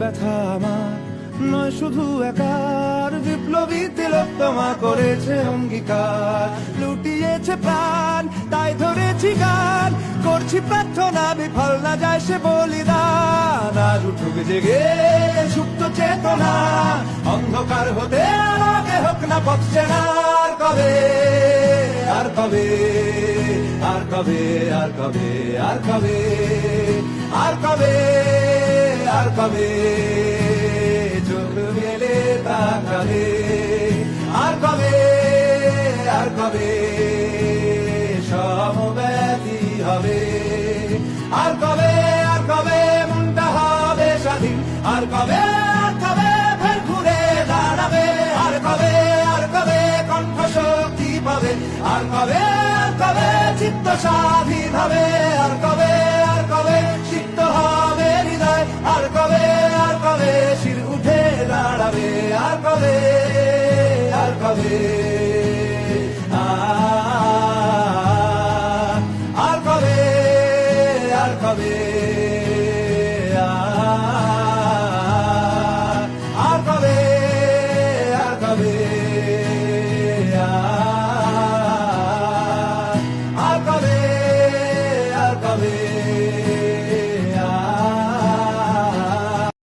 ব্যথা আমার নয় শুধু একার, বিপ্লবী তিলোত্তমা করেছে অঙ্গীকার। লুটিয়েছে প্রাণ তাই ধরেছি গান, করছি প্রার্থনা বিফল না যায় সে বলিদান। আজ উঠুক জেগে সুপ্ত চেতনা, অন্ধকার হতে আলোকে হোক না পথ চেনা। আর কবে, আর কবে, আর কবে, আর কবে, আর কবে, আর কবে, আর কবে চোখ মেলে তাকাবে। আর কবে, আর কবে সমব্যথী হবে। আর কবে, আর কবে মনটা হবে স্বাধীন। আর কবে, আর কবে ফের ঘুরে দাঁড়াবে। আর কবে, আর কবে কণ্ঠ শক্তি পাবে। আর কবে, আর কবে চিত্ত স্বাধীন হবে। আর কবে, আর কবে সিক্ত হবে হৃদয়। আর কবে, আর কবে শির উঠে দাঁড়াবে। আর কবে, আর কবে।